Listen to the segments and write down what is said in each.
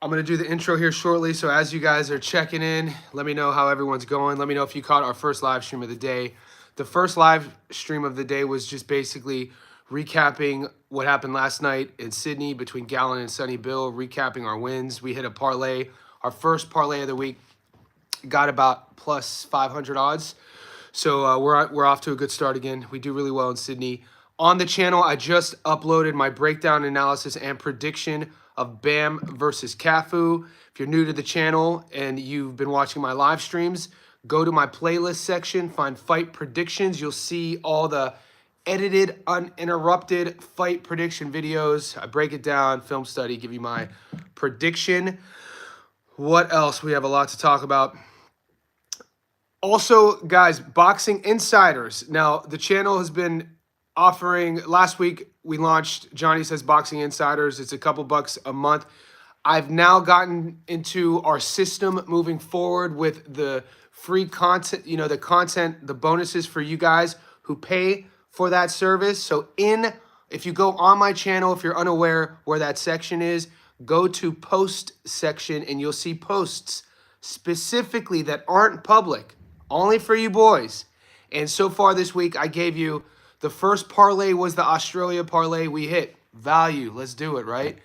I'm going to do the intro here shortly. So as you guys are checking in, let me know how everyone's going. Let me know if you caught our first live stream of the day. The first live stream of the day was just basically recapping what happened last night in Sydney between Gallon and Sunny Bill, recapping our wins. We hit a parlay, our first parlay of the week, got about plus 500 odds. So we're off to a good start again. We do really well in Sydney. On the channel, I just uploaded my breakdown analysis and prediction of Bam versus Cafu. If you're new to the channel and you've been watching my live streams, go to my playlist section, find fight predictions. You'll see all the edited, uninterrupted fight prediction videos. I break it down, film study, give you my prediction. What else? We have a lot to talk about. Also, guys, Boxing Insiders. Now, the channel has been offering, last week we launched Johnny Says Boxing Insiders. It's a couple bucks a month. I've now gotten into our system moving forward with the free content, the content, the bonuses for you guys who pay for that service. So if you go on my channel, if you're unaware where that section is, go to post section and you'll see posts specifically that aren't public, only for you boys. And so far this week, I gave you the first parlay was the Australia parlay. We hit value. Let's do it, right?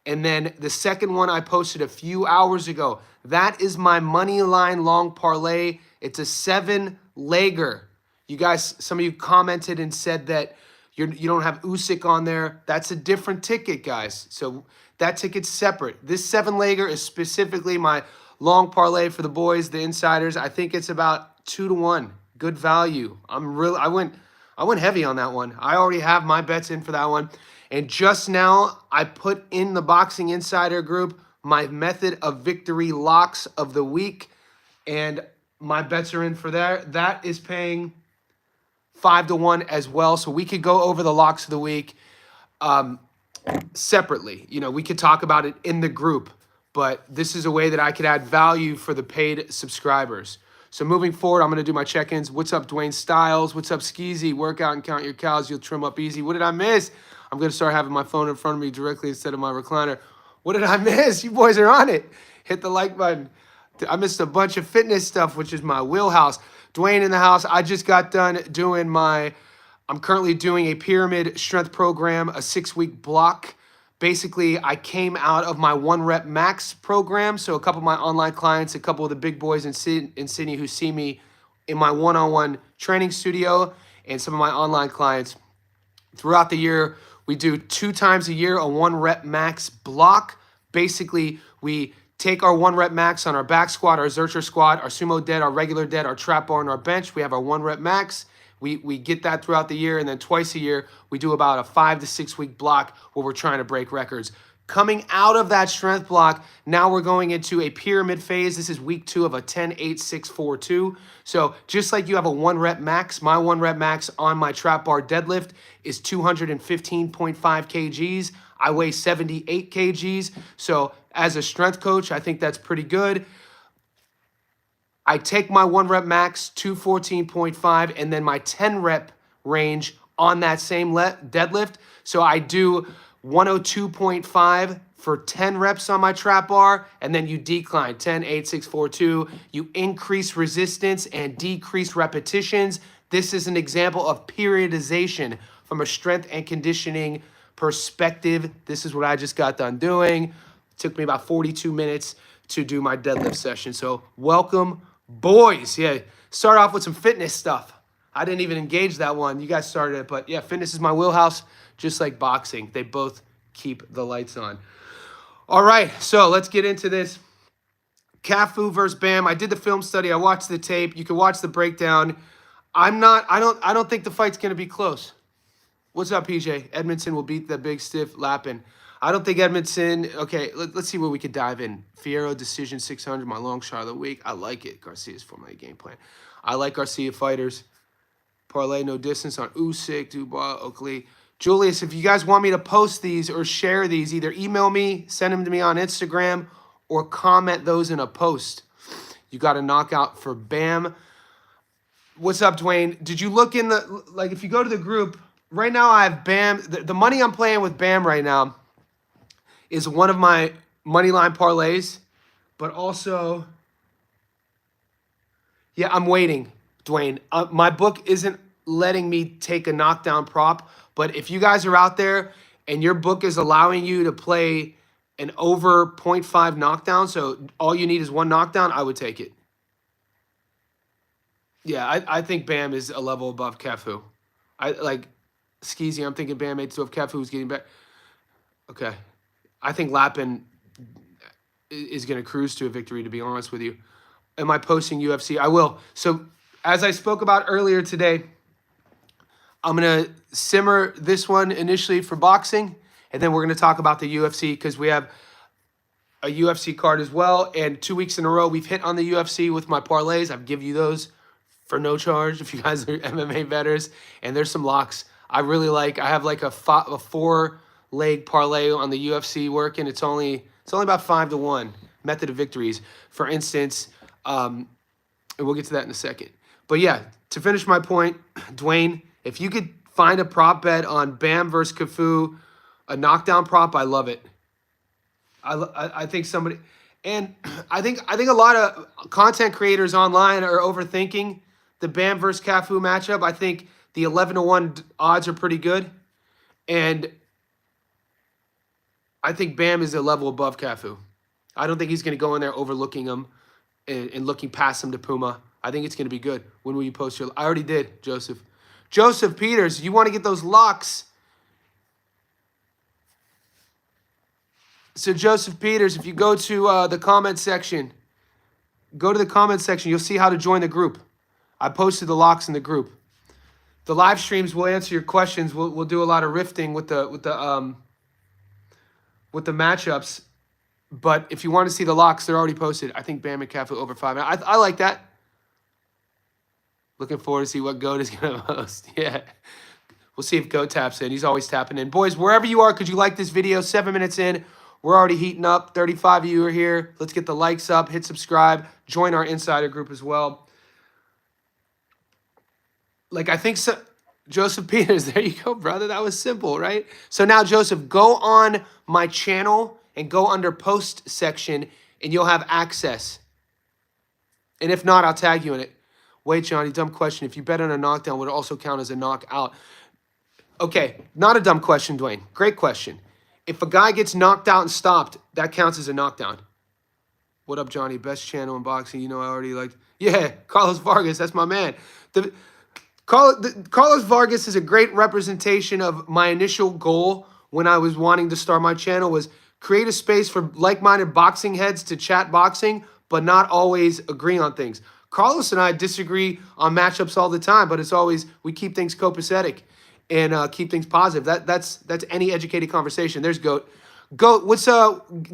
And then the second one I posted a few hours ago. That is my money line long parlay. It's a 7-legger. You guys, some of you commented and said that you don't have Usyk on there. That's a different ticket, guys. So that ticket's separate. This 7-legger is specifically my long parlay for the boys, the insiders. I think it's about 2-1. Good value. I went heavy on that one. I already have my bets in for that one. And just now, I put in the Boxing Insider group my method of victory locks of the week. And my bets are in for that. That is paying 5-1 as well. So we could go over the locks of the week separately. We could talk about it in the group. But this is a way that I could add value for the paid subscribers. So moving forward, I'm going to do my check-ins. What's up, Dwayne Styles? What's up, Skeezy? Work out and count your cows. You'll trim up easy. What did I miss? I'm going to start having my phone in front of me directly instead of my recliner. What did I miss? You boys are on it. Hit the like button. I missed a bunch of fitness stuff, which is my wheelhouse. Dwayne in the house. I just got done doing I'm currently doing a pyramid strength program, a 6-week block. Basically, I came out of my 1-rep max program. So a couple of my online clients, a couple of the big boys in Sydney who see me in my one-on-one training studio, and some of my online clients throughout the year, we do 2 times a year a 1-rep max block. Basically, we take our 1-rep max on our back squat, our Zercher squat, our sumo dead, our regular dead, our trap bar, and our bench. We have our 1-rep max. We get that throughout the year, and then twice a year, we do about a 5 to 6 week block where we're trying to break records. Coming out of that strength block, now we're going into a pyramid phase. This is week 2 of a 10-8-6-4-2. So just like you have a 1-rep max, my 1-rep max on my trap bar deadlift is 215.5 kgs. I weigh 78 kgs. So as a strength coach, I think that's pretty good. I take my 1-rep max, 214.5, and then my 10-rep range on that same deadlift. So I do 102.5 for 10 reps on my trap bar, and then you decline 10, 8, 6, 4, 2. You increase resistance and decrease repetitions. This is an example of periodization from a strength and conditioning perspective. This is what I just got done doing. It took me about 42 minutes to do my deadlift session. So welcome, boys. Yeah, start off with some fitness stuff. I didn't even engage that one. You guys started it, but yeah, fitness is my wheelhouse, just like boxing. They both keep the lights on. All right, so let's get into this. Cafu versus Bam. I did the film study. I watched the tape. You can watch the breakdown. I don't think the fight's gonna be close. What's up, PJ? Edmondson will beat the big stiff Lappin. I don't think Edmondson. Okay, let's see where we could dive in. Fierro decision 600, my long shot of the week. I like it. Garcia's Phumelele game plan. I like Garcia fighters. Parlay no distance on Usyk, Dubois, Oakley. Julius, if you guys want me to post these or share these, either email me, send them to me on Instagram, or comment those in a post. You got a knockout for Bam. What's up, Dwayne? Did you look in the, like, if you go to the group, right now I have Bam. The money I'm playing with Bam right now is one of my money line parlays, but also, yeah, I'm waiting, Dwayne. My book isn't letting me take a knockdown prop, but if you guys are out there and your book is allowing you to play an over 0.5 knockdown, so all you need is one knockdown, I would take it. Yeah, I think Bam is a level above Cafu. I like Skeezy. I'm thinking Bam 8-2 of Cafu is getting back. Okay, I think Lappin is going to cruise to a victory. To be honest with you, am I posting UFC? I will. So as I spoke about earlier today, I'm going to simmer this one initially for boxing, and then we're going to talk about the UFC because we have a UFC card as well. And 2 weeks in a row, we've hit on the UFC with my parlays. I've give you those for no charge if you guys are MMA bettors. And there's some locks I really like. I have like a 4-leg parlay on the UFC working. It's only about 5-1 method of victories. For instance, and we'll get to that in a second. But yeah, to finish my point, Dwayne, if you could find a prop bet on Bam versus Cafu, a knockdown prop, I love it. I think somebody, and I think a lot of content creators online are overthinking the Bam versus Cafu matchup. I think the 11-1 odds are pretty good, and I think Bam is a level above Cafu. I don't think he's going to go in there overlooking him and looking past him to Puma. I think it's going to be good. When will you post your? I already did, Joseph. Joseph Peters, you want to get those locks? So Joseph Peters, if you go to the comment section, you'll see how to join the group. I posted the locks in the group. The live streams will answer your questions. We'll do a lot of rifting with the matchups. But if you want to see the locks, they're already posted. I think Bam and Cafu over 5. I like that. Looking forward to see what Goat is going to post. Yeah. We'll see if Goat taps in. He's always tapping in. Boys, wherever you are, could you like this video? 7 minutes in. We're already heating up. 35 of you are here. Let's get the likes up. Hit subscribe. Join our insider group as well. Like, I think so. Joseph Peters, there you go, brother. That was simple, right? So now, Joseph, go on my channel and go under post section, and you'll have access. And if not, I'll tag you in it. Wait, Johnny, dumb question. If you bet on a knockdown, would it also count as a knockout? Okay, not a dumb question, Dwayne. Great question. If a guy gets knocked out and stopped, that counts as a knockdown. What up, Johnny? Best channel in boxing. You know I already liked. Yeah, Carlos Vargas. That's my man. Carlos Vargas is a great representation of my initial goal when I was wanting to start my channel was create a space for like-minded boxing heads to chat boxing, but not always agree on things. Carlos and I disagree on matchups all the time, but it's always we keep things copacetic and keep things positive. That's any educated conversation. There's Goat. Goat,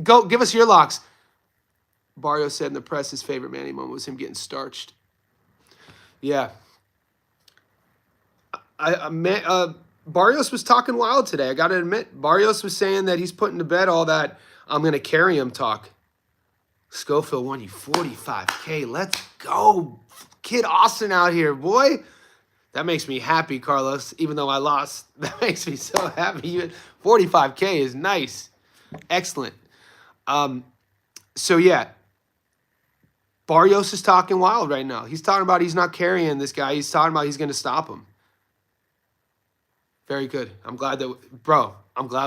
Goat, give us your locks. Barrio said in the press his favorite Manny moment was him getting starched. Yeah. Barrios was talking wild today. I got to admit, Barrios was saying that he's putting to bed all that I'm going to carry him talk. Schofield won you 45K. Let's go. Kid Austin out here, boy. That makes me happy, Carlos, even though I lost. That makes me so happy. 45K is nice. Excellent. So, yeah. Barrios is talking wild right now. He's talking about he's not carrying this guy. He's talking about he's going to stop him. Very good. I'm glad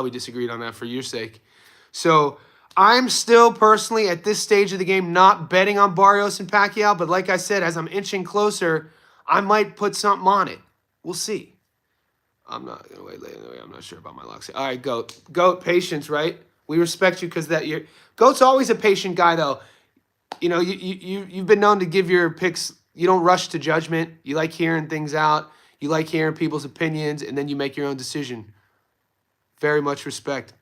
we disagreed on that for your sake. So, I'm still personally at this stage of the game not betting on Barrios and Pacquiao, but like I said, as I'm inching closer, I might put something on it. We'll see. I'm not going to wait later. I'm not sure about my locks. All right, Goat. Goat, patience, right? We respect you because Goat's always a patient guy, though. You know, you've been known to give your picks. You don't rush to judgment. You like hearing things out. You like hearing people's opinions, and then you make your own decision. Very much respect.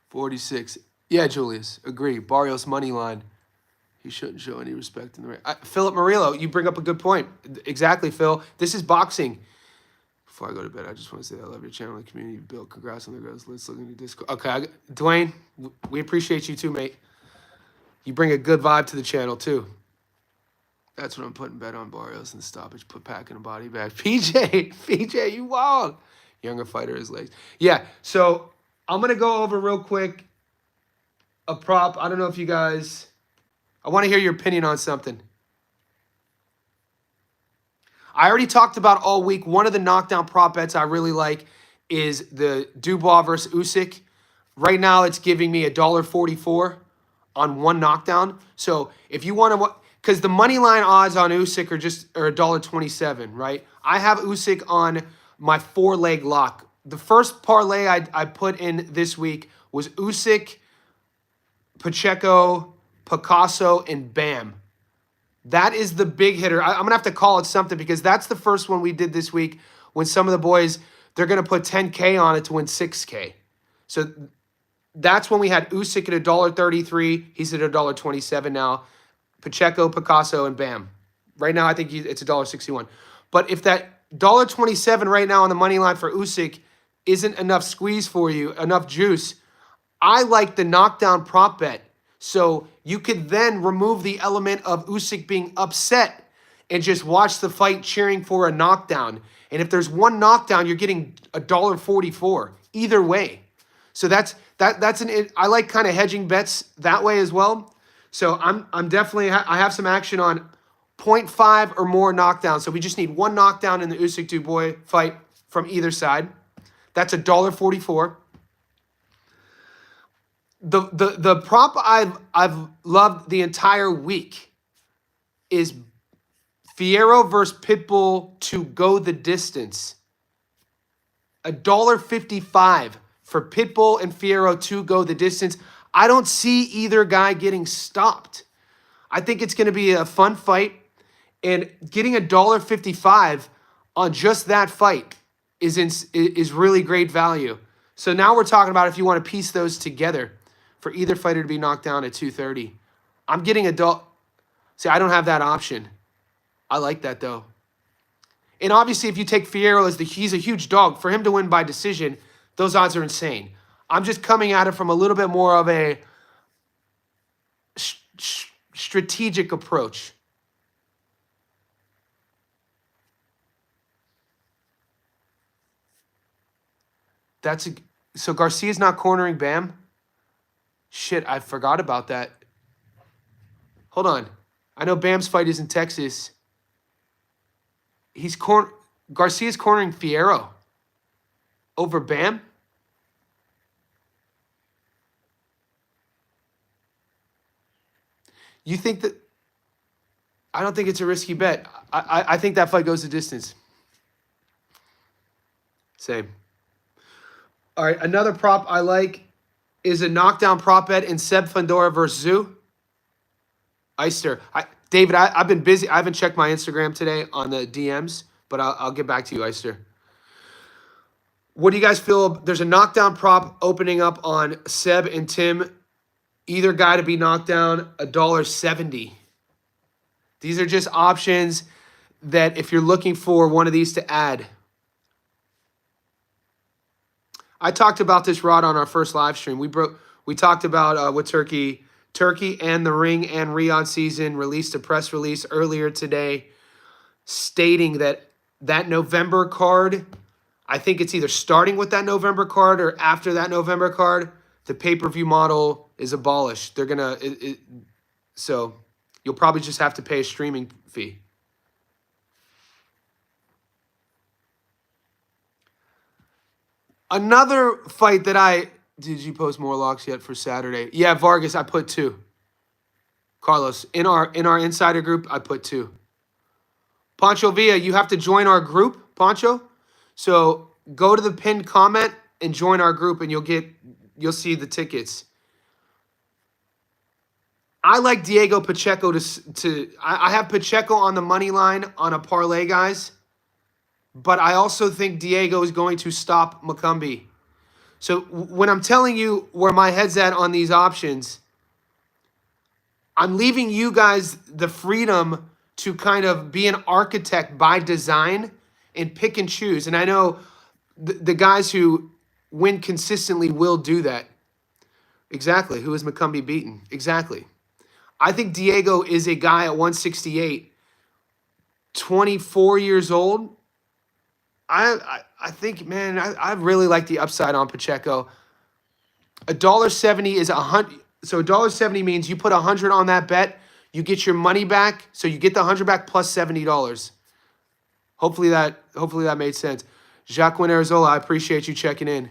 46. Yeah, Julius. Agree. Barrios money line. He shouldn't show any respect in the ring. Philip Murillo, you bring up a good point. Exactly, Phil. This is boxing. Before I go to bed, I just want to say I love your channel and community you've built. Congrats on the growth. Let's look into Discord. Okay, Dwayne, we appreciate you too, mate. You bring a good vibe to the channel too. That's what I'm putting bet on Barrios and stoppage. Put Pack in a body bag. PJ, you wild. Younger fighter, his legs. Yeah, so I'm going to go over real quick a prop. I don't know if you guys, I want to hear your opinion on something. I already talked about all week. One of the knockdown prop bets I really like is the Dubois versus Usyk. Right now, it's giving me $1.44 on one knockdown. So if you want to, because the money line odds on Usyk are $1.27, right? I have Usyk on my 4-leg lock. The first parlay I put in this week was Usyk, Pacheco, Picasso, and Bam. That is the big hitter. I'm going to have to call it something because that's the first one we did this week when some of the boys, they're going to put 10K on it to win 6K. So that's when we had Usyk at $1.33. He's at $1.27 now. Pacheco, Picasso, and Bam. Right now, I think it's $1.61. But if that $1.27 right now on the money line for Usyk isn't enough squeeze for you, enough juice, I like the knockdown prop bet. So you could then remove the element of Usyk being upset and just watch the fight cheering for a knockdown. And if there's one knockdown, you're getting $1.44 either way. So that's I like kind of hedging bets that way as well. So I'm definitely I have some action on 0.5 or more knockdowns. So we just need one knockdown in the Usyk Dubois fight from either side. That's $1.44. The prop I've loved the entire week is Fierro versus Pitbull to go the distance. $1.55 for Pitbull and Fierro to go the distance. I don't see either guy getting stopped. I think it's going to be a fun fight, and getting $1.55 on just that fight is really great value. So now we're talking about if you want to piece those together for either fighter to be knocked down at 230. I'm getting See, I don't have that option. I like that though. And obviously, if you take Fierro he's a huge dog. For him to win by decision, those odds are insane. I'm just coming at it from a little bit more of a strategic approach. So Garcia's not cornering Bam? Shit, I forgot about that. Hold on. I know Bam's fight is in Texas. Garcia's cornering Fierro over Bam? You think that... I don't think it's a risky bet. I think that fight goes the distance. Same. All right, another prop I like is a knockdown prop bet in Seb Fundora versus Zoo. Eister. David, I've been busy. I haven't checked my Instagram today on the DMs, but I'll get back to you, Eister. What do you guys feel? There's a knockdown prop opening up on Seb and Tim. Either guy to be knocked down, $1.70. These are just options that if you're looking for one of these to add. I talked about this, Rod, on our first live stream. We talked about with Turkey and the Ring and Riyadh season released a press release earlier today stating that November card, I think it's either starting with that November card or after that November card, the pay-per-view model is abolished. They're going to, so you'll probably just have to pay a streaming fee. Another fight that did you post more locks yet for Saturday? Yeah, Vargas, I put 2. Carlos, in our insider group, I put 2. Pancho Villa, you have to join our group, Pancho. So go to the pinned comment and join our group, and you'll see the tickets. I like Diego Pacheco I have Pacheco on the money line on a parlay, guys. But I also think Diego is going to stop Macumbi. So when I'm telling you where my head's at on these options, I'm leaving you guys the freedom to kind of be an architect by design and pick and choose. And I know the guys who win consistently will do that. Exactly. Who is Macumbi beaten? Exactly. I think Diego is a guy at 168, 24 years old. I think, man, I really like the upside on Pacheco. $1.70 is So $1.70 means you put 100 on that bet, you get your money back. So you get the 100 back plus $70. Hopefully that made sense. Jacques Arzola, I appreciate you checking in.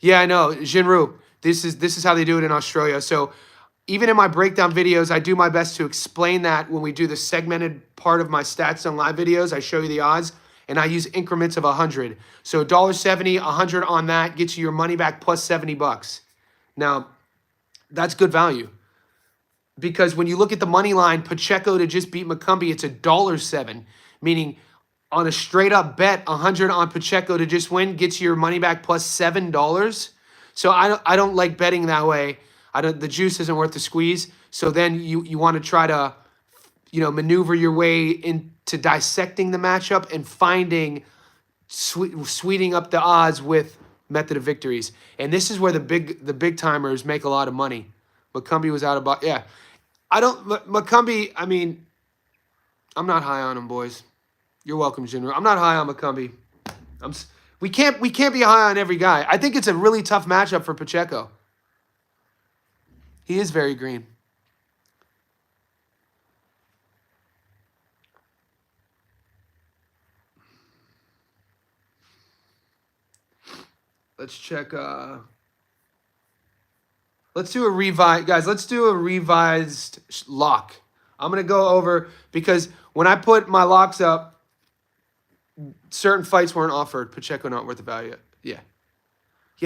Yeah, I know. Jinru, this is how they do it in Australia. So even in my breakdown videos, I do my best to explain that when we do the segmented part of my stats on live videos. I show you the odds, and I use increments of 100. So $1.70, 100 on that gets you your money back plus $70. Now, that's good value. Because when you look at the money line, Pacheco to just beat McCumbee, it's $1.07, meaning on a straight up bet, 100 on Pacheco to just win gets you your money back plus $7. So I don't like betting that way. The juice isn't worth the squeeze. So then you want to try to maneuver your way into dissecting the matchup and finding sweetening up the odds with method of victories. And this is where the big timers make a lot of money. McCumbee was out of yeah. McCumbee, I mean, I'm not high on him, boys. You're welcome, General. I'm not high on McCumbee. We can't be high on every guy. I think it's a really tough matchup for Pacheco. He is very green. Let's check. Let's do a revised, guys. Let's do a revised lock. I'm gonna go over because when I put my locks up, certain fights weren't offered. Pacheco not worth the value. Yeah,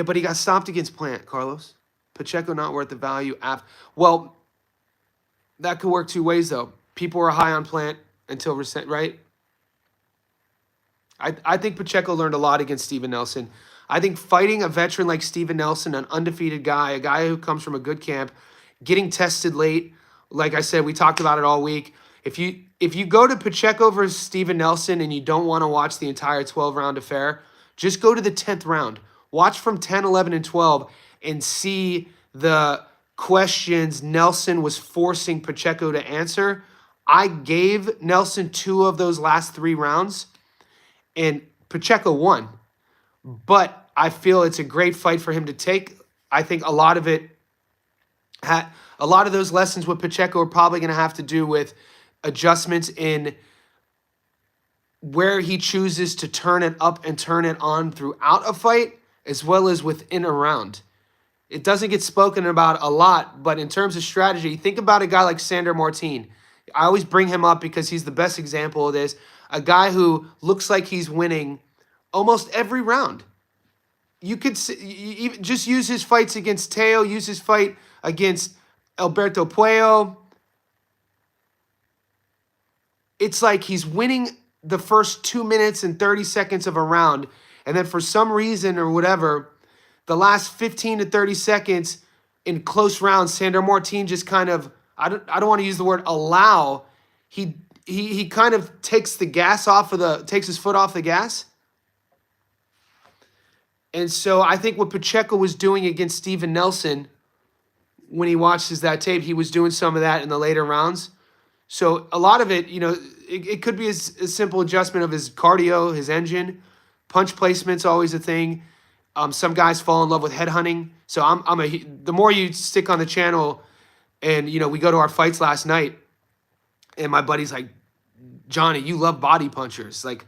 but he got stopped against Plant, Carlos. Pacheco not worth the value. Well, that could work two ways though. People were high on Plant until recent, right? I think Pacheco learned a lot against Steven Nelson. I think fighting a veteran like Steven Nelson, an undefeated guy, a guy who comes from a good camp, getting tested late, like I said, we talked about it all week. If you go to Pacheco versus Steven Nelson and you don't want to watch the entire 12-round affair, just go to the 10th round. Watch from 10, 11, and 12 and see the questions Nelson was forcing Pacheco to answer. I gave Nelson 2 of those last 3 rounds, and Pacheco won. But I feel it's a great fight for him to take. I think a lot of those lessons with Pacheco are probably going to have to do with adjustments in where he chooses to turn it up and turn it on throughout a fight, as well as within a round. It doesn't get spoken about a lot, but in terms of strategy, think about a guy like Sandor Martin. I always bring him up because he's the best example of this. A guy who looks like he's winning almost every round. You could just use his fights against Teo, use his fight against Alberto Puello. It's like he's winning the first 2 minutes and 30 seconds of a round, and then for some reason or whatever, the last 15 to 30 seconds in close rounds, Sandor Martin just kind of, I don't want to use the word allow. He kind of takes his foot off the gas. And so I think what Pacheco was doing against Steven Nelson, when he watches that tape, he was doing some of that in the later rounds. So a lot of it, it could be a simple adjustment of his cardio, his engine. Punch placement's always a thing. Some guys fall in love with headhunting. So the more you stick on the channel, and we go to our fights last night, and my buddy's like, Johnny, you love body punchers. Like,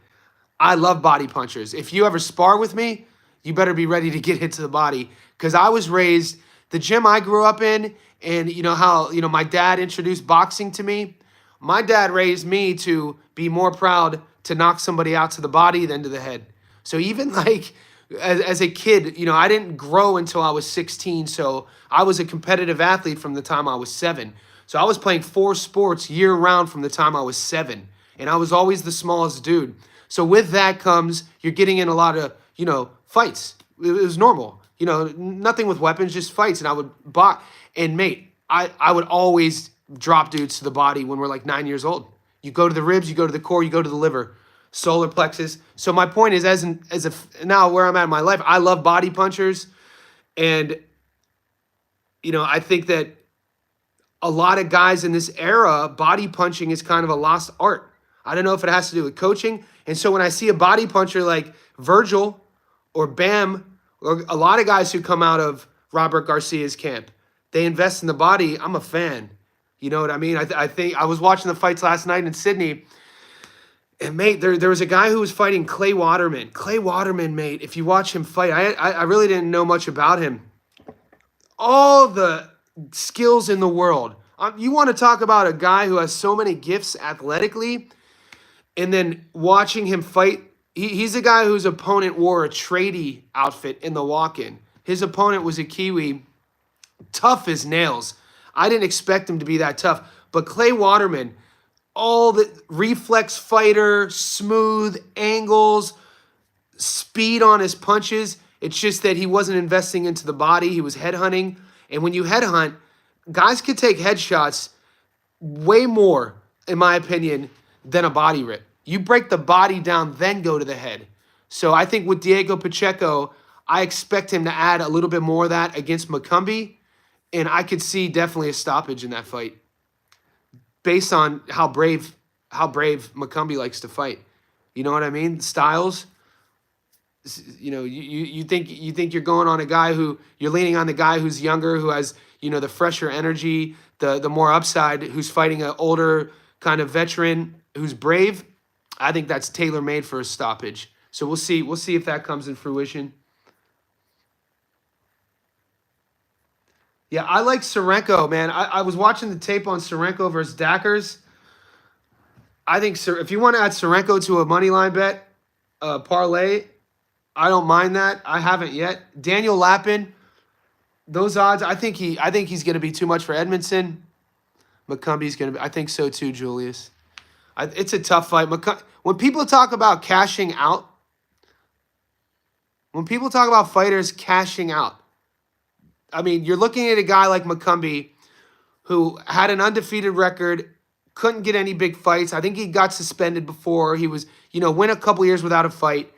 I love body punchers. If you ever spar with me, you better be ready to get hit to the body. Because I was raised, the gym I grew up in, and how my dad introduced boxing to me. My dad raised me to be more proud to knock somebody out to the body than to the head. So even like as a kid, I didn't grow until I was 16. So I was a competitive athlete from the time I was 7. So I was playing 4 sports year round from the time I was 7. And I was always the smallest dude. So with that comes, you're getting in a lot of, fights. It was normal. Nothing with weapons, just fights. And I would box. And mate, I would always drop dudes to the body when we're like 9 years old. You go to the ribs, you go to the core, you go to the liver, solar plexus. So my point is, now where I'm at in my life, I love body punchers. And, I think that a lot of guys in this era, body punching is kind of a lost art. I don't know if it has to do with coaching. And so when I see a body puncher like Virgil or Bam, or a lot of guys who come out of Robert Garcia's camp, they invest in the body. I'm a fan. You know what I mean? I think I was watching the fights last night in Sydney, and mate, there was a guy who was fighting Clay Waterman. Clay Waterman, mate, if you watch him fight, I really didn't know much about him. All the skills in the world. You want to talk about a guy who has so many gifts athletically, and then watching him fight, he's a guy whose opponent wore a tradie outfit in the walk-in. His opponent was a Kiwi, tough as nails. I didn't expect him to be that tough. But Clay Waterman, all the reflex fighter, smooth angles, speed on his punches. It's just that he wasn't investing into the body. He was headhunting. And when you headhunt, guys could take headshots way more, in my opinion, than a body rip. You break the body down, then go to the head. So I think with Diego Pacheco, I expect him to add a little bit more of that against Macumbi. And I could see definitely a stoppage in that fight based on how brave Macumbi likes to fight. You know what I mean? Styles. You know, you think you're going on a guy who you're leaning on the guy who's younger, who has, you know, the fresher energy, the more upside, who's fighting an older kind of veteran who's brave. I think that's tailor-made for a stoppage. So we'll see if that comes in fruition. Yeah, I like Sorenko, man. I was watching the tape on Sorenko versus Dackers. I think if you want to add Sorenko to a money line bet, parlay, I don't mind that. I haven't yet. Daniel Lappin, those odds, I think he's going to be too much for Edmondson. Macumbi's going to be. I think so too, Julius. It's a tough fight. When people talk about cashing out, when people talk about fighters cashing out, I mean, you're looking at a guy like Macumbi who had an undefeated record, couldn't get any big fights. I think he got suspended before. He was, you know, went a couple years without a fight.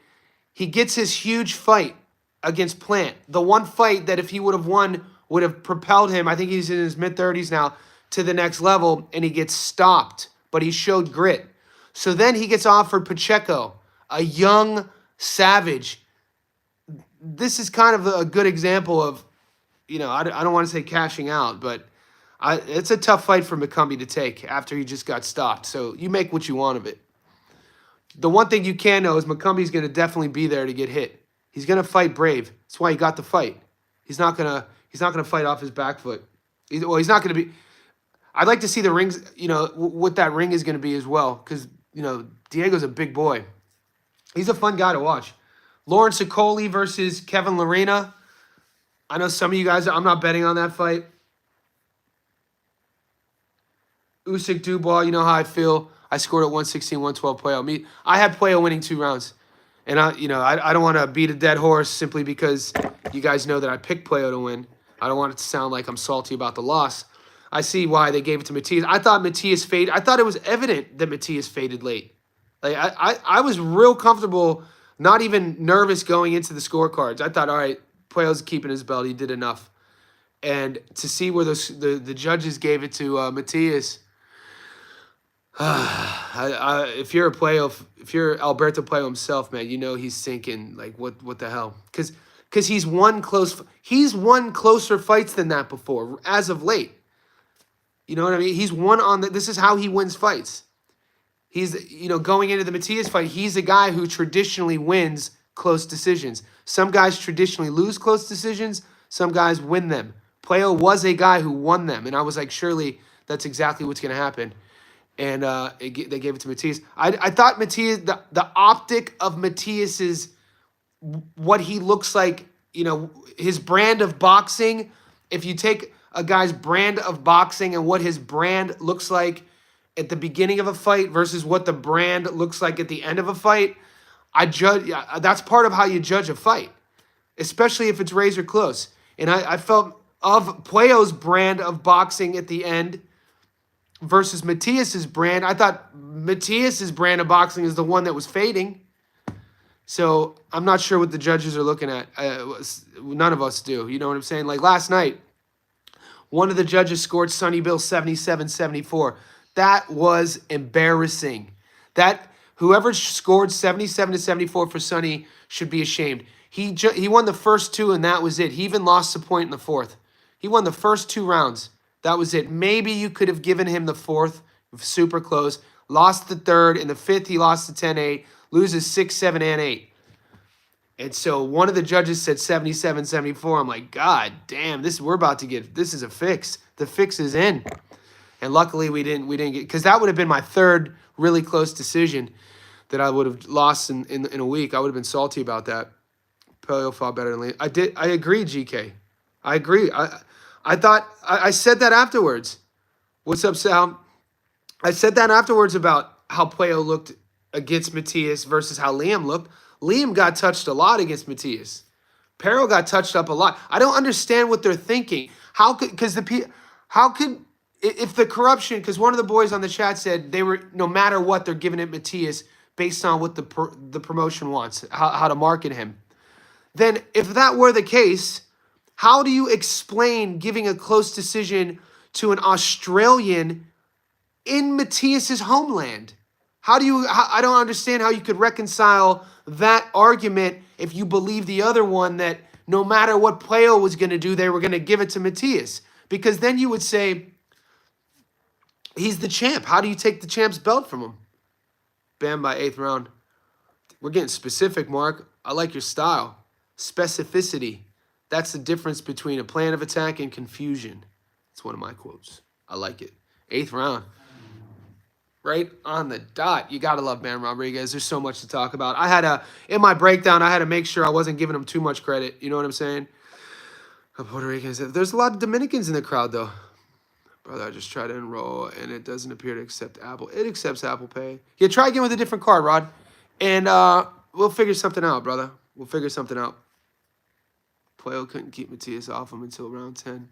He gets his huge fight against Plant. The one fight that if he would have won would have propelled him, I think he's in his mid-30s now, to the next level, and he gets stopped. But he showed grit. So then he gets offered Pacheco, a young savage. This is kind of a good example of, you know, I don't want to say cashing out, but it's a tough fight for Macumbi to take after he just got stopped. So you make what you want of it. The one thing you can know is Macumbi's going to definitely be there to get hit. He's going to fight brave. That's why he got the fight. He's not going to fight off his back foot. He's not going to be. I'd like to see the rings, you know, what that ring is going to be as well, because, you know, Diego's a big boy. He's a fun guy to watch. Lawrence Okoli versus Kevin Lorena. I know some of you guys, I'm not betting on that fight. Usyk Dubois, you know how I feel. I scored at 116, 112 Puello. I had Puello winning 2 rounds. And I don't want to beat a dead horse simply because you guys know that I picked Puello to win. I don't want it to sound like I'm salty about the loss. I see why they gave it to Matias. I thought Matias faded. I thought it was evident that Matias faded late. Like I was real comfortable, not even nervous going into the scorecards. I thought, all right, Puello's keeping his belt. He did enough. And to see where the judges gave it to Matias, if you're if you're Alberto Puello himself, man, you know he's thinking like, what the hell? Because he's won closer fights than that before as of late. You know what I mean? He's won on this is how he wins fights. He's, you know, going into the Matias fight, he's a guy who traditionally wins close decisions. Some guys traditionally lose close decisions. Some guys win them. Puello was a guy who won them, and I was like, surely that's exactly what's going to happen. And they gave it to Matias. I thought Matias, the optic of Matias's, what he looks like, you know, his brand of boxing, if you take a guy's brand of boxing and what his brand looks like at the beginning of a fight versus what the brand looks like at the end of a fight, that's part of how you judge a fight, especially if it's razor close. And I felt of Puello's brand of boxing at the end versus Matias's brand, I thought Matias's brand of boxing is the one that was fading. So I'm not sure what the judges are looking at. None of us do. You know what I'm saying? Like last night, one of the judges scored Sonny Bill 77-74. That was embarrassing. That whoever scored 77-74 for Sonny should be ashamed. He won the first 2, and that was it. He even lost a point in the 4th He won the first 2 rounds. That was it. Maybe you could have given him the 4th, super close. Lost the 3rd. In the 5th, he lost to 10-8. Loses 6, 7, and 8. And so one of the judges said 77, 74. I'm like, God damn, this is a fix. The fix is in. And luckily we didn't get, because that would have been my 3rd really close decision that I would have lost in a week. I would have been salty about that. Paleo fought better than Liam. I agree, GK. I agree. I said that afterwards. What's up, Sal? I said that afterwards about how Paleo looked against Matias versus how Liam looked. Liam got touched a lot against Matias. Pero got touched up a lot. I don't understand what they're thinking. If the corruption, because one of the boys on the chat said they were, no matter what, they're giving it Matias based on what the promotion wants, how to market him. Then if that were the case, how do you explain giving a close decision to an Australian in Matias's homeland? I don't understand how you could reconcile that argument if you believe the other one that no matter what Paleo was going to do, they were going to give it to Matias. Because then you would say, he's the champ. How do you take the champ's belt from him? Banned by 8th round. We're getting specific, Mark. I like your style. Specificity. That's the difference between a plan of attack and confusion. It's one of my quotes. I like it. 8th round. Right on the dot. You got to love Bam Rodriguez. There's so much to talk about. In my breakdown, I had to make sure I wasn't giving him too much credit. You know what I'm saying? Puerto Ricans. There's a lot of Dominicans in the crowd, though. Brother, I just tried to enroll, and it doesn't appear to accept Apple. It accepts Apple Pay. Yeah, try again with a different card, Rod. And we'll figure something out, brother. We'll figure something out. Paleo couldn't keep Matias off him until round 10.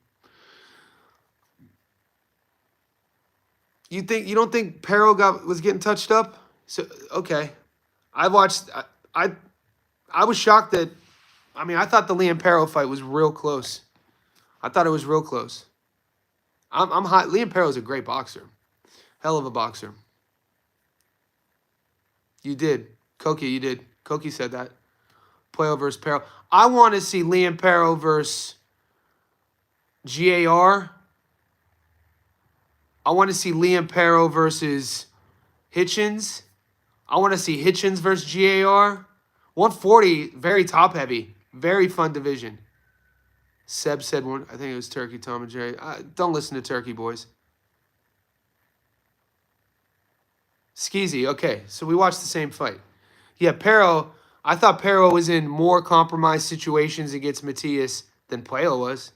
You don't think Pero was getting touched up? So okay. I watched I was shocked that I thought the Liam Pero fight was real close. I thought it was real close. I'm hot. Liam Pero is a great boxer. Hell of a boxer. You did. Koki, you did. Koki said that. Paleo versus Pero. I want to see Liam Pero versus GAR. I want to see Liam Pero versus Hitchens. I want to see Hitchens versus GAR. 140, very top heavy. Very fun division. Seb said one. I think it was Turkey, Tom and Jerry. Don't listen to Turkey, boys. Skeezy, okay. So we watched the same fight. Yeah, Pero. I thought Pero was in more compromised situations against Matias than Paleo was,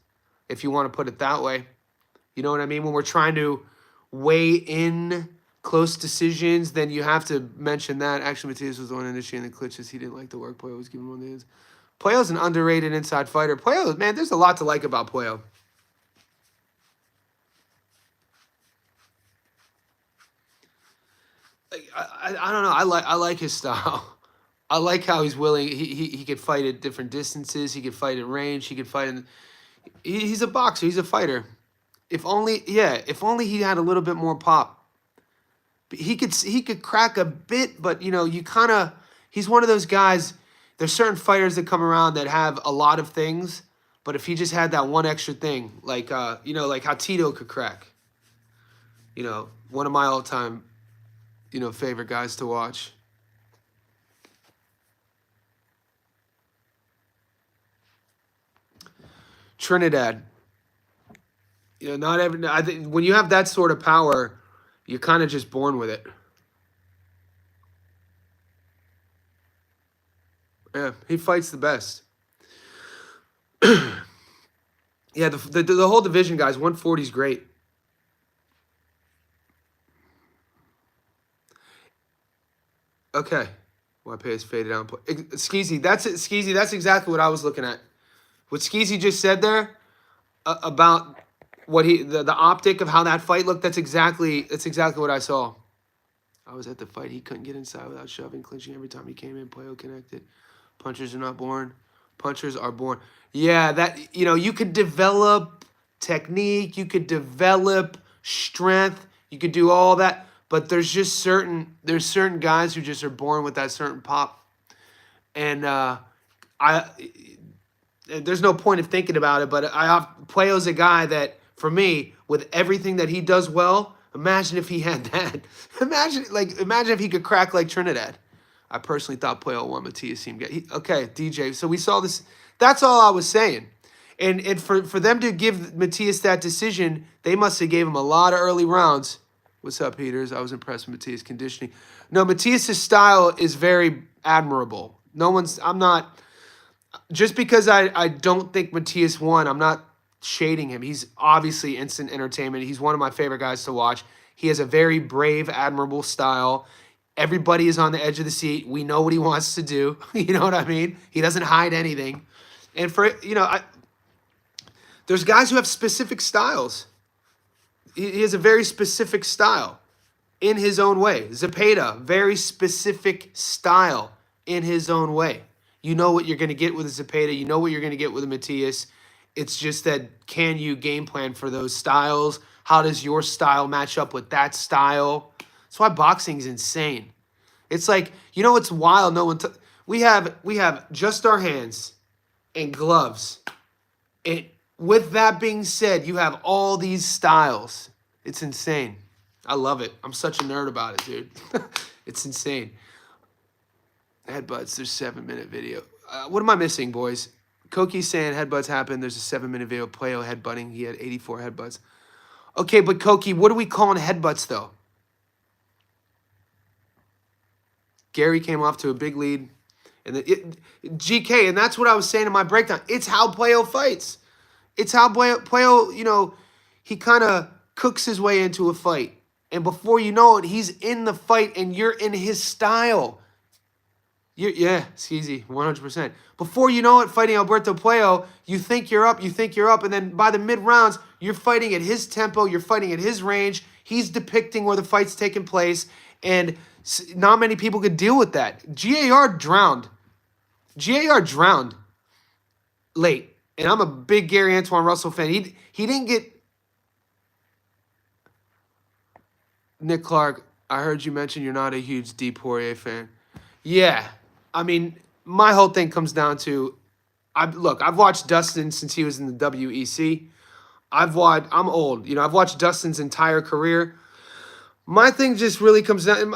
if you want to put it that way. You know what I mean? When we're trying to weigh in close decisions, then you have to mention that. Actually, Matias was the one initiating the glitches. He didn't like the work Paleo was giving one of these. Paleo's an underrated inside fighter. Paleo, man, there's a lot to like about Paleo. I don't know. I like his style. I like how he's willing. He could fight at different distances. He could fight at range. He could fight in. He's a boxer. He's a fighter. If only he had a little bit more pop. He could crack a bit, but he's one of those guys. There's certain fighters that come around that have a lot of things, but if he just had that one extra thing, like how Tito could crack. One of my all-time, favorite guys to watch. Trinidad. I think when you have that sort of power, you're kind of just born with it. Yeah, he fights the best. Yeah, the whole division, guys, 140 is great. Okay. YP is faded out. Skeezy, that's it. Skeezy, that's exactly what I was looking at. What Skeezy just said there about what the optic of how that fight looked, that's exactly what I saw. I was at the fight. He couldn't get inside without shoving, clinching every time he came in. Paleo connected. Punchers are not born. Punchers are born. Yeah, that you could develop technique, you could develop strength, you could do all that, but there's certain guys who just are born with that certain pop. And there's no point of thinking about it, but Pueyo's a guy that, for me, with everything that he does well, imagine if he had that. Imagine if he could crack like Trinidad. I personally thought Pueyo won Matias team. Okay, DJ. So we saw this. That's all I was saying. And for them to give Matias that decision, they must have gave him a lot of early rounds. What's up, Peters? I was impressed with Matias' conditioning. No, Matias' style is very admirable. I'm not, just because I don't think Matias won, I'm not shading him. He's obviously instant entertainment. He's one of my favorite guys to watch. He has a very brave, admirable style. Everybody is on the edge of the seat. We know what he wants to do. You know what I mean? He doesn't hide anything. And there's guys who have specific styles. He has a very specific style in his own way. Zepeda, very specific style in his own way. You know what you're going to get with a Zepeda. You know what you're going to get with a Matias. It's just that, can you game plan for those styles? How does your style match up with that style? That's why boxing is insane. It's like, you know what's wild? We have just our hands and gloves. With that being said, you have all these styles. It's insane. I love it. I'm such a nerd about it, dude. It's insane. Headbutts, there's 7-minute video. What am I missing, boys? Koki's saying headbutts happen. There's a 7-minute video. Pueyo headbutting. He had 84 headbutts. Okay, but Koki, what are we calling headbutts, though? Gary came off to a big lead. And GK, and that's what I was saying in my breakdown. It's how Pueyo fights. It's how Pueyo, he kind of cooks his way into a fight. And before you know it, he's in the fight and you're in his style. Yeah, it's easy, 100%. Before you know it, fighting Alberto Pueyo, you think you're up, and then by the mid-rounds, you're fighting at his tempo, you're fighting at his range, he's depicting where the fight's taking place, and not many people could deal with that. GAR drowned. GAR drowned late, and I'm a big Gary Antoine Russell fan. He didn't get... Nick Clark, I heard you mention you're not a huge D. Poirier fan. Yeah. I mean, my whole thing comes down to, I've watched Dustin since he was in the WEC. I'm old. I've watched Dustin's entire career. My thing just really comes down,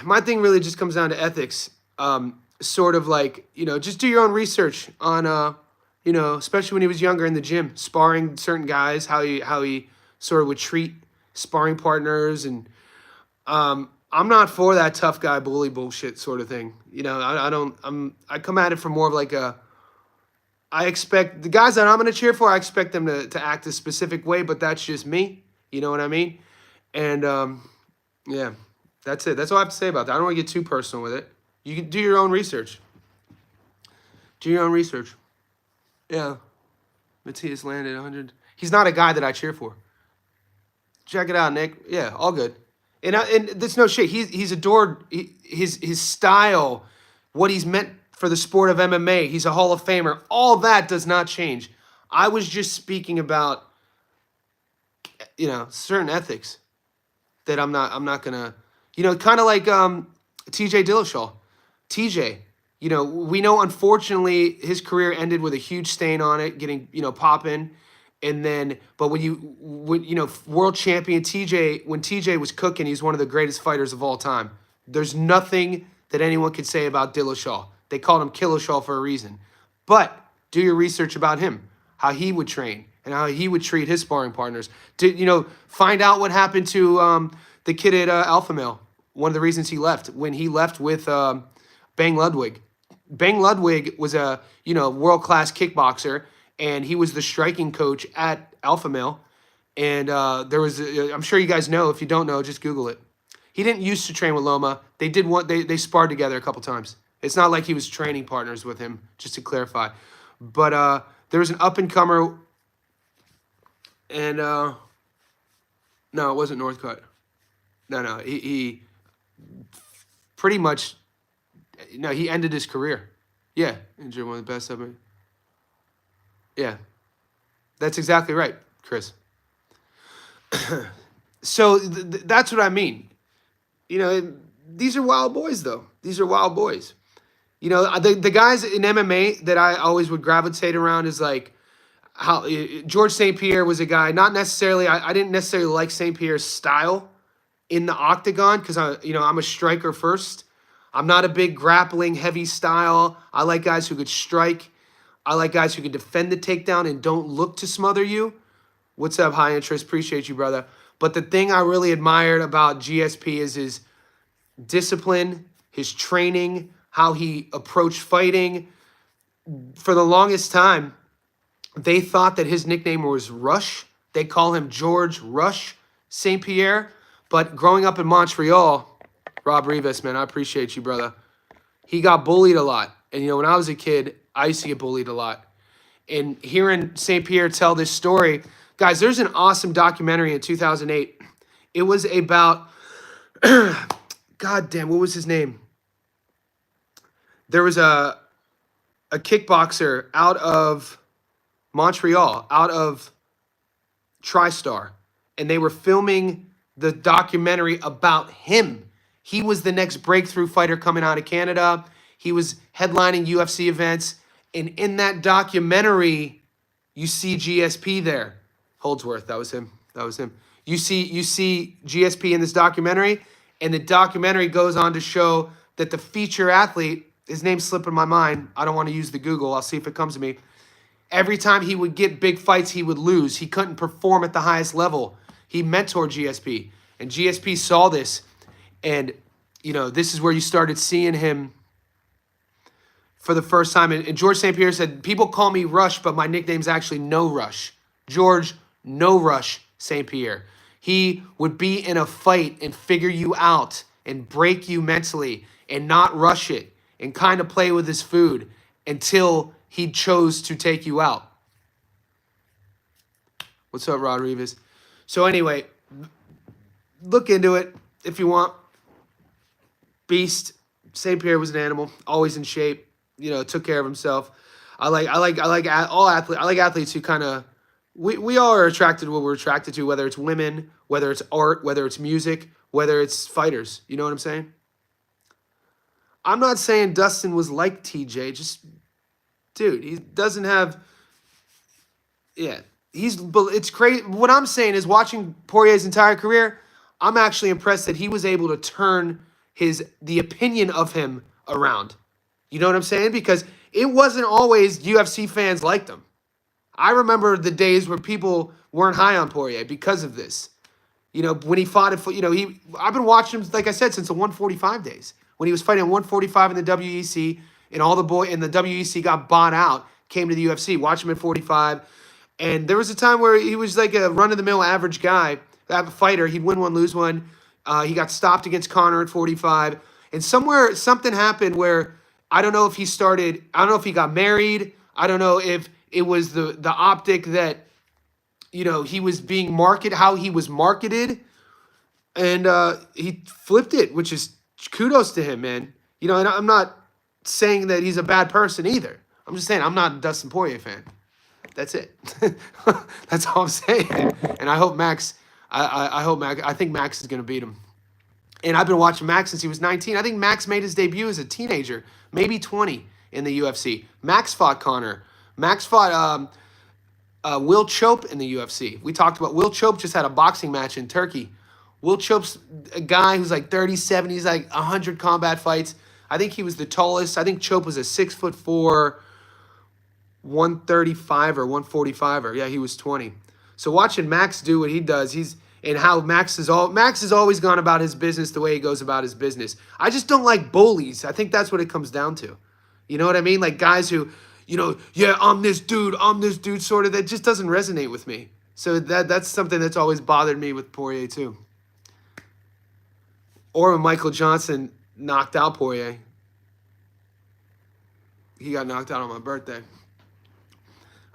my thing really just comes down to ethics. Sort of like, just do your own research on, especially when he was younger in the gym, sparring certain guys, how he sort of would treat sparring partners, and I'm not for that tough guy bully bullshit sort of thing. I come at it from more of like I expect the guys that I'm going to cheer for, I expect them to act a specific way, but that's just me. You know what I mean? And yeah, that's it. That's all I have to say about that. I don't want to get too personal with it. You can do your own research. Do your own research. Yeah. Matias landed 100. He's not a guy that I cheer for. Check it out, Nick. Yeah, all good. And there's no shit. He's adored his style, what he's meant for the sport of MMA. He's a Hall of Famer. All that does not change. I was just speaking about, certain ethics that I'm not gonna, kind of like TJ Dillashaw. TJ, we know unfortunately his career ended with a huge stain on it, getting popping. And then, but when world champion TJ, when TJ was cooking, he's one of the greatest fighters of all time. There's nothing that anyone could say about Dillashaw. They called him Killashaw for a reason. But do your research about him, how he would train and how he would treat his sparring partners. Find out what happened to the kid at Alpha Male. One of the reasons he left, when he left with Bang Ludwig. Bang Ludwig was a world-class kickboxer. And he was the striking coach at Alpha Male. And there was, I'm sure you guys know. If you don't know, just Google it. He didn't used to train with Loma. They sparred together a couple times. It's not like he was training partners with him, just to clarify. But there was an up-and-comer. And, no, it wasn't Northcutt. No, he pretty much, he ended his career. Yeah, injured one of the best of it. Yeah, that's exactly right, Chris. So that's what I mean. These are wild boys, though. These are wild boys. You know, the guys in MMA that I always would gravitate around is like how George St. Pierre was a guy, not necessarily, I didn't necessarily like St. Pierre's style in the octagon because I'm a striker first. I'm not a big grappling heavy style. I like guys who could strike. I like guys who can defend the takedown and don't look to smother you. What's up, high interest? Appreciate you, brother. But the thing I really admired about GSP is his discipline, his training, how he approached fighting. For the longest time, they thought that his nickname was Rush. They call him George Rush St. Pierre. But growing up in Montreal, Rob Rivas, man, I appreciate you, brother. He got bullied a lot. And, when I was a kid, I used to get bullied a lot. And hearing St. Pierre tell this story, guys, there's an awesome documentary in 2008. It was about, God damn, what was his name? There was a kickboxer out of Montreal, out of TriStar, and they were filming the documentary about him. He was the next breakthrough fighter coming out of Canada. He was headlining UFC events, and in that documentary, you see GSP there. Holdsworth, that was him. That was him. You see GSP in this documentary, and the documentary goes on to show that the feature athlete, his name's slipping my mind. I don't want to use the Google. I'll see if it comes to me. Every time he would get big fights, he would lose. He couldn't perform at the highest level. He mentored GSP, and GSP saw this, and this is where you started seeing him for the first time. And George St. Pierre said, people call me Rush, but my nickname's actually No Rush. George No Rush St. Pierre. He would be in a fight and figure you out and break you mentally and not rush it and kind of play with his food until he chose to take you out. What's up, Rod Rivas? So anyway, look into it if you want. Beast. St. Pierre was an animal, always in shape. Took care of himself. I like all athletes. I like athletes who kind of. We all are attracted to what we're attracted to, whether it's women, whether it's art, whether it's music, whether it's fighters. You know what I'm saying? I'm not saying Dustin was like TJ. Just, dude, he doesn't have. Yeah. It's crazy. What I'm saying is, watching Poirier's entire career, I'm actually impressed that he was able to turn the opinion of him around. You know what I'm saying? Because it wasn't always UFC fans liked him. I remember the days where people weren't high on Poirier because of this. When he fought I've been watching him, like I said, since the 145 days. When he was fighting 145 in the WEC, and the WEC got bought out, came to the UFC, watch him at 45. And there was a time where he was like a run-of-the-mill average guy, a fighter. He'd win one, lose one. He got stopped against Conor at 45. And something happened where I don't know if he got married. I don't know if it was the optic that, he was being how he was marketed. And he flipped it, which is kudos to him, man. And I'm not saying that he's a bad person either. I'm just saying I'm not a Dustin Poirier fan. That's it. That's all I'm saying. And I hope Max, I think Max is going to beat him. And I've been watching Max since he was 19. I think Max made his debut as a teenager, maybe 20 in the UFC. Max fought Conor. Max fought Will Chope in the UFC. We talked about Will Chope just had a boxing match in Turkey. Will Chope's a guy who's like 37. He's like 100 combat fights. I think he was the tallest. I think Chope was a 6'4", 135 or 145er. Yeah, he was 20. So watching Max do what he does, how Max has always gone about his business the way he goes about his business. I just don't like bullies. I think that's what it comes down to. You know what I mean? Like guys who, yeah, I'm this dude sort of, that just doesn't resonate with me. So that's something that's always bothered me with Poirier too. Or when Michael Johnson knocked out Poirier. He got knocked out on my birthday.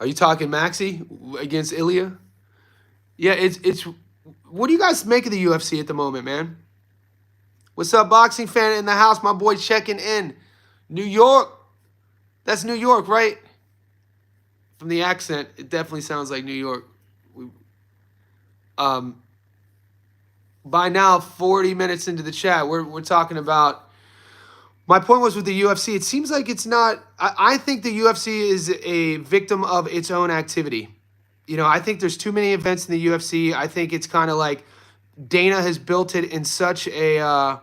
Are you talking Maxie against Ilya? Yeah, it's. What do you guys make of the UFC at the moment, man? What's up, boxing fan in the house? My boy checking in. New York. That's New York, right? From the accent, it definitely sounds like New York. By now, 40 minutes into the chat, we're talking about My point was with the UFC, it seems like it's not. I think the UFC is a victim of its own activity. I think there's too many events in the UFC. I think it's kind of like Dana has built it in such a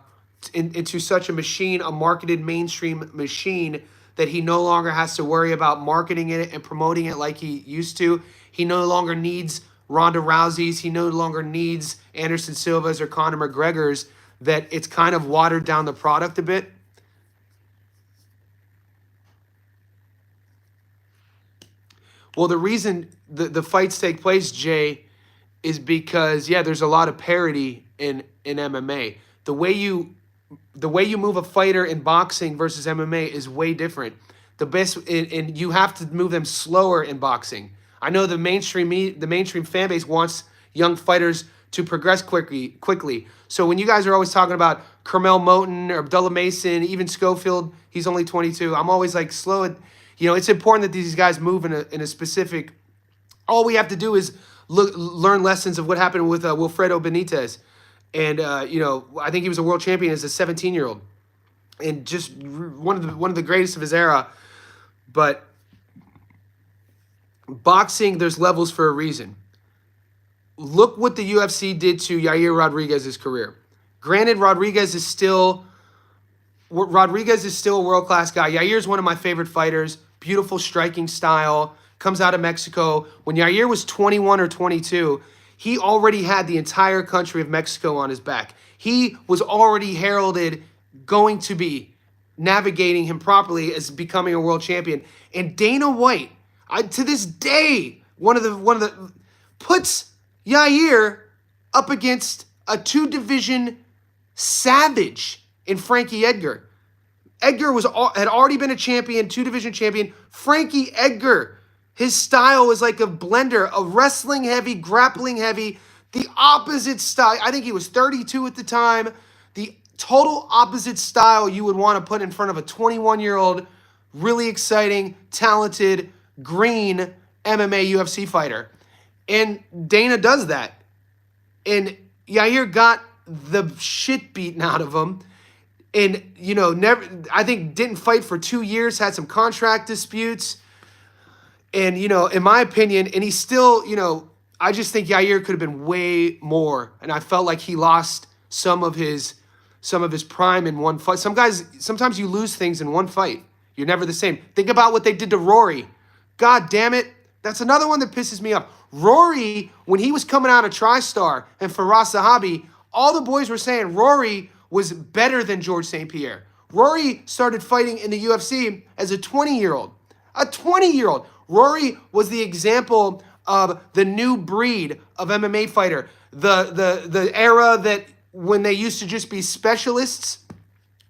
into such a machine, a marketed mainstream machine, that he no longer has to worry about marketing it and promoting it like he used to. He no longer needs Ronda Rousey's. He no longer needs Anderson Silva's or Conor McGregor's. That it's kind of watered down the product a bit. Well, the reason the fights take place, Jay, is because there's a lot of parity in MMA. The way you move a fighter in boxing versus MMA is way different. The best, and you have to move them slower in boxing. I know the mainstream fan base wants young fighters to progress quickly. So when you guys are always talking about Carmel Moten or Abdullah Mason, even Schofield, he's only 22. I'm always like, slow it. It's important that these guys move in a specific. All we have to do is learn lessons of what happened with Wilfredo Benitez. And I think he was a world champion as a 17-year-old, and just one of the greatest of his era. But boxing, there's levels for a reason. Look what the UFC did to Yair Rodriguez's career. Granted, Rodriguez is still a world-class guy. Yair's one of my favorite fighters. Beautiful striking style. Comes out of Mexico. When Yair was 21 or 22, he already had the entire country of Mexico on his back. He was already heralded going to be navigating him properly as becoming a world champion. And Dana White, to this day, one of the puts Yair up against a two-division savage in Frankie Edgar. Edgar had already been a champion, two-division champion. Frankie Edgar, his style was like a blender, a wrestling heavy, grappling heavy, the opposite style. I think he was 32 at the time. The total opposite style you would want to put in front of a 21-year-old, really exciting, talented, green MMA UFC fighter. And Dana does that. And Yair got the shit beaten out of him. And, I think didn't fight for 2 years, had some contract disputes. And, in my opinion, and he's still, I just think Yair could have been way more. And I felt like he lost some of his prime in one fight. Sometimes you lose things in one fight. You're never the same. Think about what they did to Rory. God damn it. That's another one that pisses me off. Rory, when he was coming out of TriStar and Firas Zahabi, all the boys were saying Rory was better than George St. Pierre. Rory started fighting in the UFC as a 20-year-old. A 20-year-old. Rory was the example of the new breed of MMA fighter. The era that when they used to just be specialists,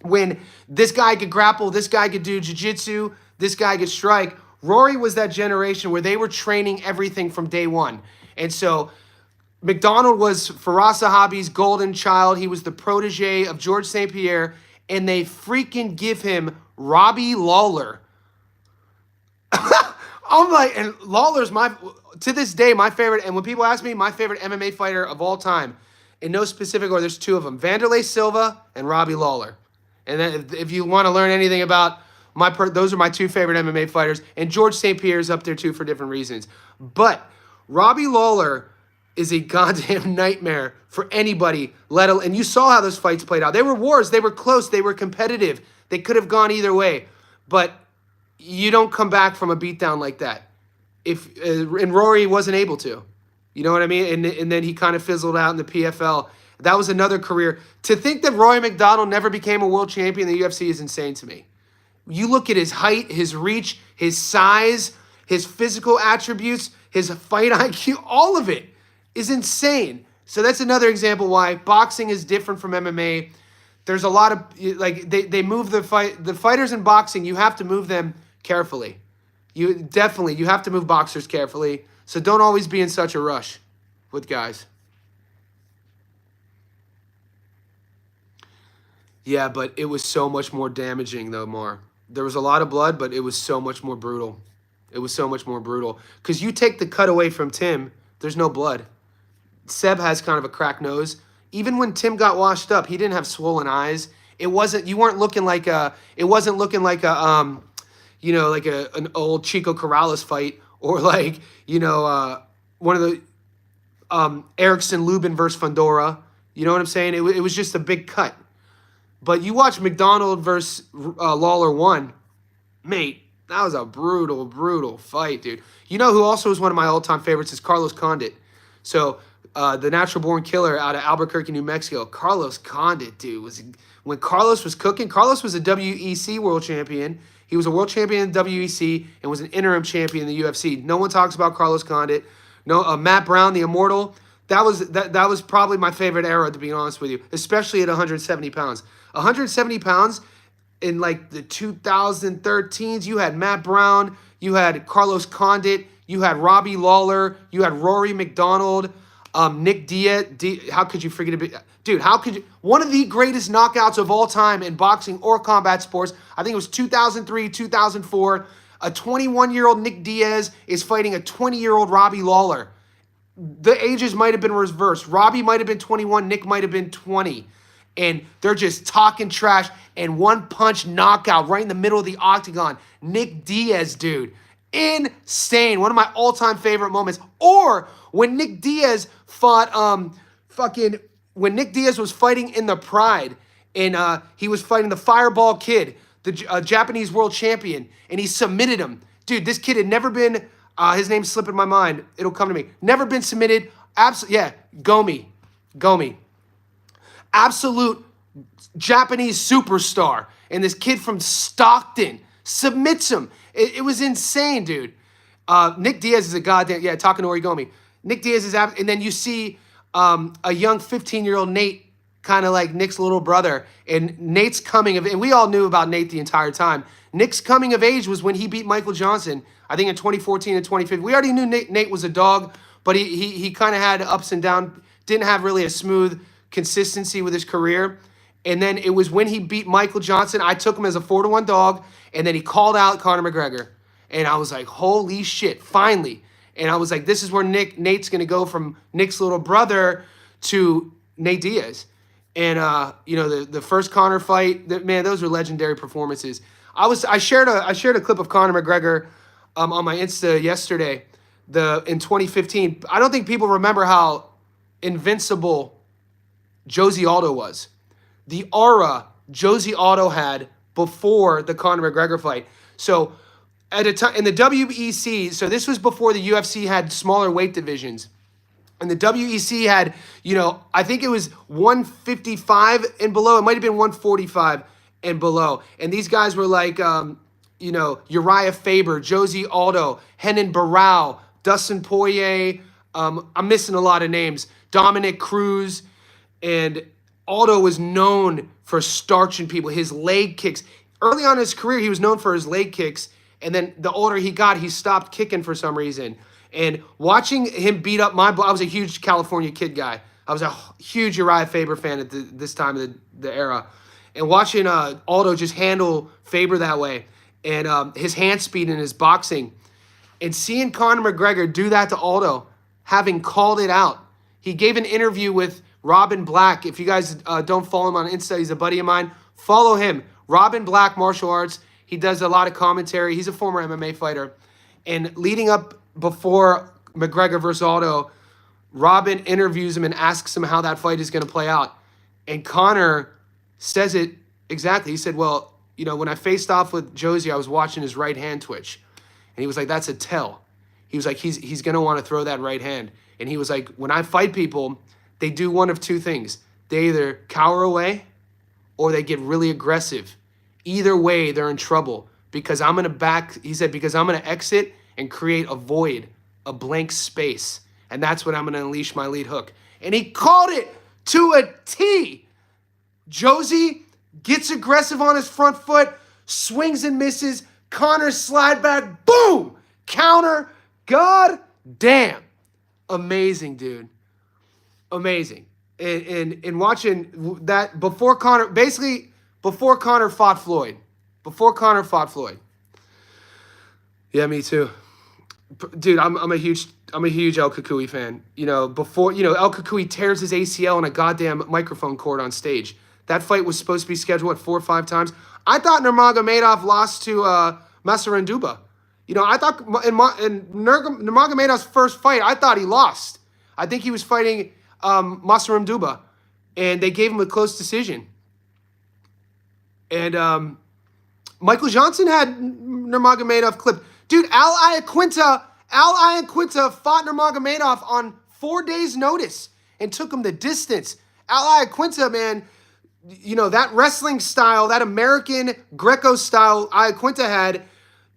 when this guy could grapple, this guy could do jiu-jitsu, this guy could strike. Rory was that generation where they were training everything from day one. And so McDonald was Firas Zahabi's golden child. He was the protege of George St. Pierre. And they freaking give him Robbie Lawler. I'm like, and Lawler's to this day, my favorite. And when people ask me, my favorite MMA fighter of all time, in no specific order, there's two of them, Wanderlei Silva and Robbie Lawler. And then if you want to learn anything about those are my two favorite MMA fighters. And George St. Pierre is up there too for different reasons. But Robbie Lawler is a goddamn nightmare for anybody. And you saw how those fights played out. They were wars. They were close. They were competitive. They could have gone either way. But you don't come back from a beatdown like that. And Rory wasn't able to. You know what I mean? And then he kind of fizzled out in the PFL. That was another career. To think that Roy McDonald never became a world champion in the UFC is insane to me. You look at his height, his reach, his size, his physical attributes, his fight IQ, all of it is insane. So that's another example why boxing is different from MMA. There's a lot of, they move the fighters in boxing, you have to move them carefully. You have to move boxers carefully. So don't always be in such a rush with guys. Yeah, but it was so much more damaging though, Mar. There was a lot of blood, but it was so much more brutal. It was so much more brutal. Because you take the cut away from Tim, there's no blood. Seb has kind of a cracked nose. Even when Tim got washed up, he didn't have swollen eyes. It wasn't. You weren't looking like a. It wasn't looking like a. Like an old Chico Corrales fight, or like one of the Erickson Lubin versus Fundora. You know what I'm saying? It was just a big cut. But you watch McDonald versus Lawler 1, mate, that was a brutal, brutal fight, dude. You know who also is one of my all-time favorites is Carlos Condit. So the natural-born killer out of Albuquerque, New Mexico. Carlos Condit, dude, when Carlos was cooking. Carlos was a WEC world champion. He was a world champion in WEC and was an interim champion in the UFC. No one talks about Carlos Condit. No, Matt Brown, the Immortal. That was probably my favorite era, to be honest with you, especially at 170 pounds. 170 pounds in like the 2013s, you had Matt Brown, you had Carlos Condit, you had Robbie Lawler, you had Rory McDonald, Nick Diaz. How could you forget it? Dude, how could you? One of the greatest knockouts of all time in boxing or combat sports. I think it was 2003, 2004. A 21-year-old Nick Diaz is fighting a 20-year-old Robbie Lawler. The ages might have been reversed. Robbie might have been 21. Nick might have been 20. And they're just talking trash. And one punch knockout right in the middle of the octagon. Nick Diaz, dude. Insane. One of my all-time favorite moments. Or when Nick Diaz fought, when Nick Diaz was fighting in the Pride. And he was fighting the Fireball Kid, the Japanese world champion. And he submitted him. Dude, this kid had never been... his name's slipping my mind. It'll come to me. Never been submitted. Yeah, Gomi. Absolute Japanese superstar. And this kid from Stockton submits him. It was insane, dude. Nick Diaz is a goddamn... Yeah, talking to Origomi. Nick Diaz is... And then you see a young 15-year-old Nate, kind of like Nick's little brother. And Nate's coming of... And we all knew about Nate the entire time. Nick's coming of age was when he beat Michael Johnson, I think in 2014 and 2015. We already knew Nate was a dog, but he kind of had ups and downs, didn't have really a smooth consistency with his career. And then it was when he beat Michael Johnson, I took him as a 4-1 dog, and then he called out Conor McGregor. And I was like, holy shit, finally. And I was like, this is where Nate's going to go from Nick's little brother to Nate Diaz. And, the first Conor fight, man, those were legendary performances. I shared a clip of Conor McGregor on my Insta yesterday, in 2015. I don't think people remember how invincible Josie Aldo was. The aura Josie Aldo had before the Conor McGregor fight. So at a time in the WEC, so this was before the UFC had smaller weight divisions. And the WEC had, I think it was 155 and below. It might have been 145 and below. And these guys were like, Uriah Faber, Josie Aldo, Renan Barão, Dustin Poirier. I'm missing a lot of names. Dominic Cruz. And Aldo was known for starching people. His leg kicks. Early on in his career, he was known for his leg kicks. And then the older he got, he stopped kicking for some reason. And watching him beat up I was a huge California Kid guy. I was a huge Uriah Faber fan at this time of the era. And watching Aldo just handle Faber that way. And his hand speed and his boxing. And seeing Conor McGregor do that to Aldo, having called it out. He gave an interview with Robin Black. If you guys don't follow him on Insta, he's a buddy of mine. Follow him. Robin Black Martial Arts. He does a lot of commentary. He's a former MMA fighter. And leading up before McGregor versus Aldo, Robin interviews him and asks him how that fight is going to play out. And Conor says it exactly. He said, well, when I faced off with Josie, I was watching his right hand twitch. And he was like, that's a tell. He was like, he's going to want to throw that right hand. And he was like, when I fight people, they do one of two things. They either cower away or they get really aggressive. Either way, they're in trouble because I'm going to exit and create a void, a blank space. And that's when I'm going to unleash my lead hook. And he called it to a T. Josie gets aggressive on his front foot, swings and misses. Conor slide back, boom, counter. God damn. Amazing, dude. Amazing. And watching that before Conor fought Floyd. Yeah, me too. Dude, I'm a huge El Kukui fan. El Kukui tears his ACL on a goddamn microphone cord on stage. That fight was supposed to be scheduled, what, 4 or 5 times? I thought Nurmagomedov lost to Massaranduba. You know, I thought in Nurmagomedov's first fight, I thought he lost. I think he was fighting Massaranduba, and they gave him a close decision. And Michael Johnson had Nurmagomedov clipped. Dude, Al Iaquinta fought Nurmagomedov on 4 days' notice and took him the distance. Al Iaquinta, man, you know, that wrestling style, that American Greco style Iaquinta had,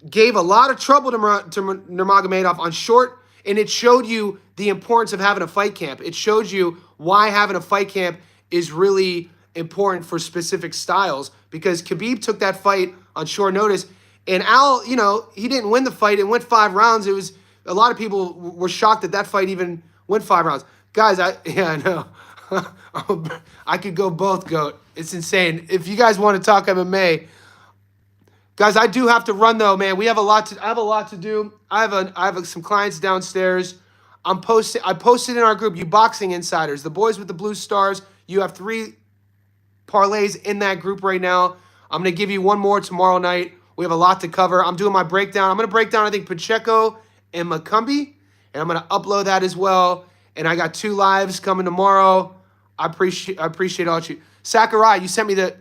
gave a lot of trouble to Nurmagomedov on short, and it showed you the importance of having a fight camp. It showed you why having a fight camp is really important for specific styles, because Khabib took that fight on short notice, and Al, you know, he didn't win the fight. It went 5 rounds. It was, a lot of people were shocked that that fight even went 5 rounds. Guys, I know. I could go both, GOAT. It's insane. If you guys want to talk MMA, guys, I do have to run though, man. I have a lot to do. I have some clients downstairs. I posted in our group, you boxing insiders, the boys with the blue stars. You have 3 parlays in that group right now. I'm going to give you one more tomorrow night. We have a lot to cover. I'm doing my breakdown. I'm going to break down, I think, Pacheco and Macumbi, and I'm going to upload that as well. And I got 2 lives coming tomorrow. I appreciate all you. Sakurai, you sent me the,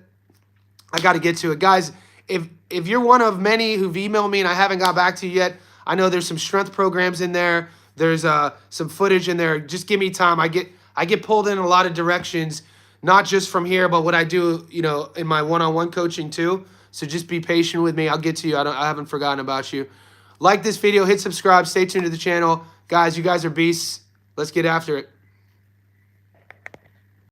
I got to get to it. Guys, if you're one of many who've emailed me and I haven't got back to you yet, I know there's some strength programs in there. There's some footage in there. Just give me time. I get pulled in a lot of directions, not just from here, but what I do, you know, in my one-on-one coaching too. So just be patient with me. I'll get to you. I haven't forgotten about you. Like this video, hit subscribe, stay tuned to the channel. Guys, you guys are beasts. Let's get after it.